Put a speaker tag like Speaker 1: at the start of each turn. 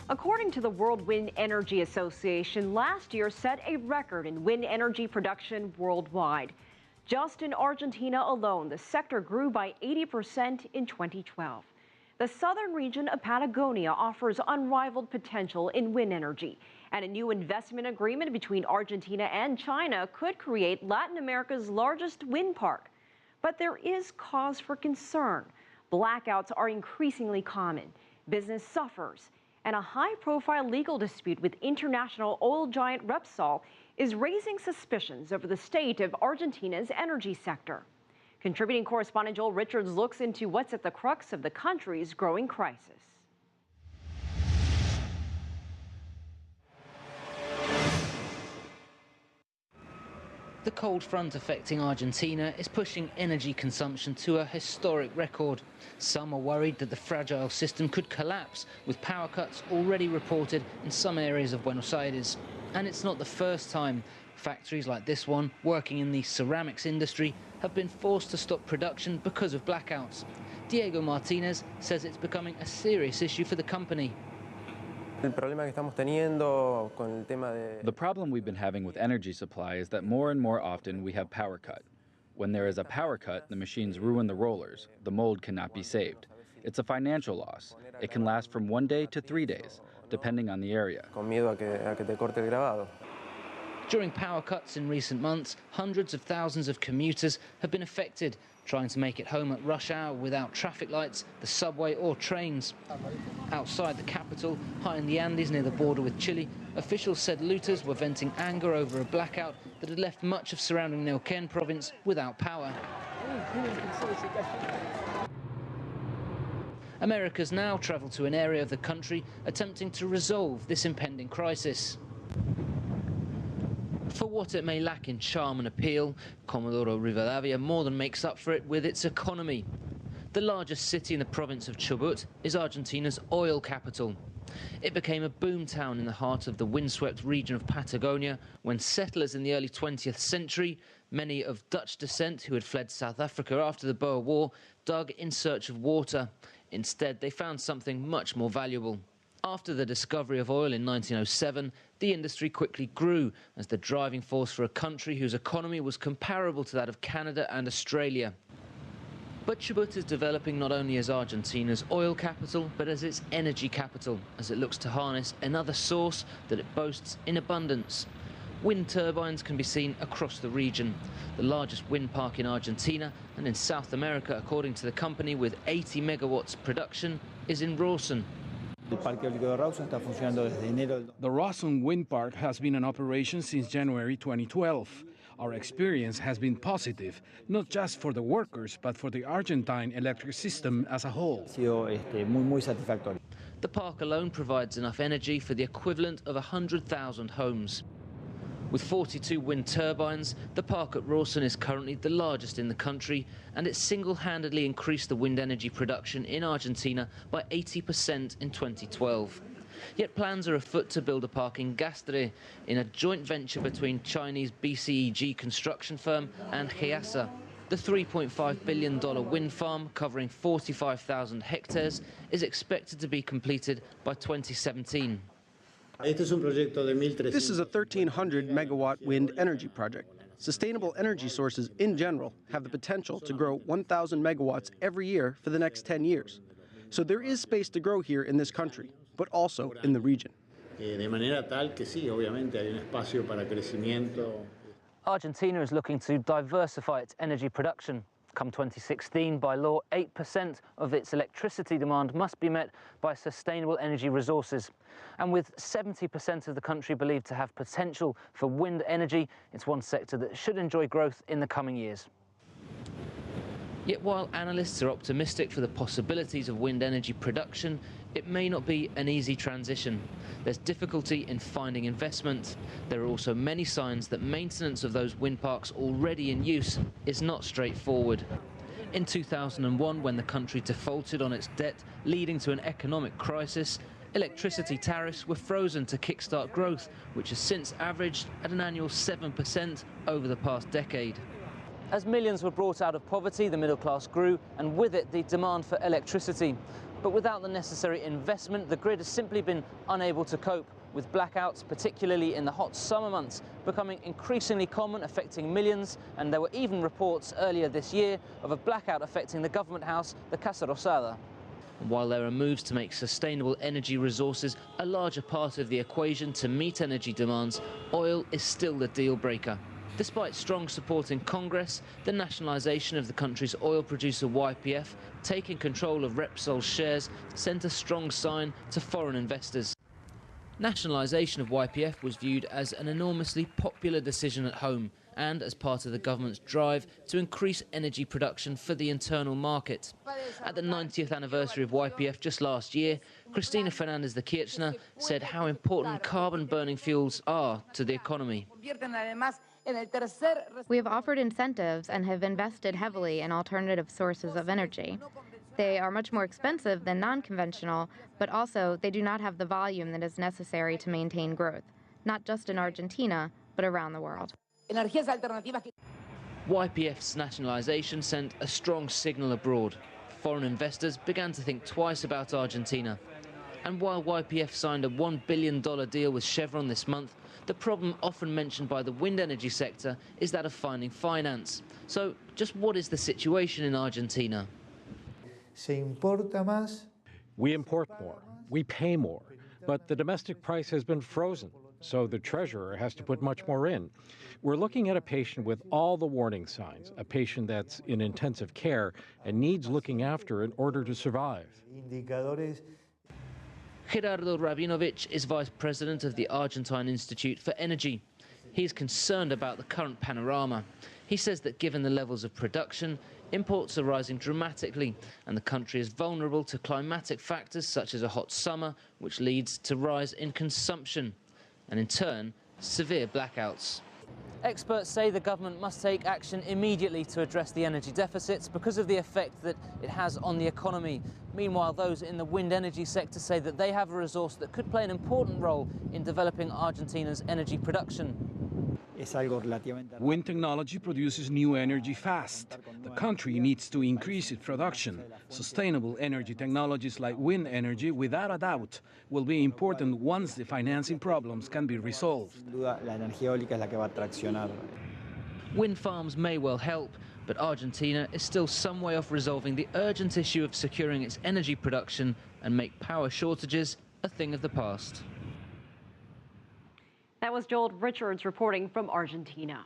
Speaker 1: According to the World Wind Energy Association, last year set a record in wind energy production worldwide. Just in Argentina alone, the sector grew by 80% in 2012. The southern region of Patagonia offers unrivaled potential in wind energy, and a new investment agreement between Argentina and China could create Latin America's largest wind park. But there is cause for concern. Blackouts are increasingly common, business suffers, and a high-profile legal dispute with international oil giant Repsol is raising suspicions over the state of Argentina's energy sector. Contributing correspondent Joel Richards looks into what's at the crux of the country's growing crisis.
Speaker 2: The cold front affecting Argentina is pushing energy consumption to a historic record. Some are worried that the fragile system could collapse, with power cuts already reported in some areas of Buenos Aires. And it's not the first time. Factories like this one, working in the ceramics industry, have been forced to stop production because of blackouts. Diego Martinez says it's becoming a serious issue for the company.
Speaker 3: The problem we've been having with energy supply is that more and more often we have power cut. When there is a power cut, the machines ruin the rollers. The mold cannot be saved. It's a financial loss. It can last from 1 day to 3 days, depending on the area.
Speaker 2: During power cuts in recent months, hundreds of thousands of commuters have been affected, trying to make it home at rush hour without traffic lights, the subway or trains. Outside the capital, high in the Andes near the border with Chile, officials said looters were venting anger over a blackout that had left much of surrounding Neuquén province without power. Americans now travel to an area of the country attempting to resolve this impending crisis. For what it may lack in charm and appeal, Comodoro Rivadavia more than makes up for it with its economy. The largest city in the province of Chubut is Argentina's oil capital. It became a boom town in the heart of the windswept region of Patagonia when settlers in the early 20th century, many of Dutch descent who had fled South Africa after the Boer War, dug in search of water. Instead, they found something much more valuable. After the discovery of oil in 1907, the industry quickly grew as the driving force for a country whose economy was comparable to that of Canada and Australia. But Chubut is developing not only as Argentina's oil capital, but as its energy capital, as it looks to harness another source that it boasts in abundance. Wind turbines can be seen across the region. The largest wind park in Argentina and in South America, according to the company, with 80 megawatts production, is in Rawson.
Speaker 4: The Rawson Wind Park has been in operation since January 2012. Our experience has been positive, not just for the workers, but for the Argentine electric system as a whole.
Speaker 2: The park alone provides enough energy for the equivalent of 100,000 homes. With 42 wind turbines, the park at Rawson is currently the largest in the country, and it single-handedly increased the wind energy production in Argentina by 80% in 2012. Yet plans are afoot to build a park in Gastre, in a joint venture between Chinese BCEG construction firm and GEASA. The $3.5 billion wind farm, covering 45,000 hectares, is expected to be completed by 2017.
Speaker 5: This is a 1,300 megawatt wind energy project. Sustainable energy sources in general have the potential to grow 1,000 megawatts every year for the next 10 years. So there is space to grow here in this country, but also in the region.
Speaker 2: Argentina is looking to diversify its energy production. Come 2016, by law, 8% of its electricity demand must be met by sustainable energy resources. And with 70% of the country believed to have potential for wind energy, it's one sector that should enjoy growth in the coming years. Yet while analysts are optimistic for the possibilities of wind energy production, it may not be an easy transition. There's difficulty in finding investment. There are also many signs that maintenance of those wind parks already in use is not straightforward. In 2001, when the country defaulted on its debt, leading to an economic crisis, electricity tariffs were frozen to kickstart growth, which has since averaged at an annual 7% over the past decade. As millions were brought out of poverty, the middle class grew, and with it the demand for electricity. But without the necessary investment, the grid has simply been unable to cope, with blackouts, particularly in the hot summer months, becoming increasingly common, affecting millions. And there were even reports earlier this year of a blackout affecting the government house, the Casa Rosada. While there are moves to make sustainable energy resources a larger part of the equation to meet energy demands, oil is still the deal breaker. Despite strong support in Congress, the nationalisation of the country's oil producer YPF, taking control of Repsol's shares, sent a strong sign to foreign investors. Nationalisation of YPF was viewed as an enormously popular decision at home and as part of the government's drive to increase energy production for the internal market. At the 90th anniversary of YPF just last year, Cristina Fernández de Kirchner said how important carbon-burning fuels are to the economy.
Speaker 6: We have offered incentives and have invested heavily in alternative sources of energy. They are much more expensive than non-conventional, but also they do not have the volume that is necessary to maintain growth, not just in Argentina, but around the world.
Speaker 2: YPF's nationalisation sent a strong signal abroad. Foreign investors began to think twice about Argentina. And while YPF signed a $1 billion deal with Chevron this month, the problem often mentioned by the wind energy sector is that of finding finance. So just what is the situation in Argentina?
Speaker 7: We import more, we pay more, but the domestic price has been frozen, so the treasurer has to put much more in. We're looking at a patient with all the warning signs, a patient that's in intensive care and needs looking after in order to survive.
Speaker 2: Gerardo Rabinovich is vice president of the Argentine Institute for Energy. He's concerned about the current panorama. He says that given the levels of production, imports are rising dramatically, and the country is vulnerable to climatic factors such as a hot summer, which leads to rise in consumption, and in turn, severe blackouts. Experts say the government must take action immediately to address the energy deficits because of the effect that it has on the economy. Meanwhile, those in the wind energy sector say that they have a resource that could play an important role in developing Argentina's energy production.
Speaker 4: Wind technology produces new energy fast. The country needs to increase its production. Sustainable energy technologies like wind energy, without a doubt, will be important once the financing problems can be resolved.
Speaker 2: Wind farms may well help, but Argentina is still some way off resolving the urgent issue of securing its energy production and make power shortages a thing of the past.
Speaker 1: That was Joel Richards reporting from Argentina.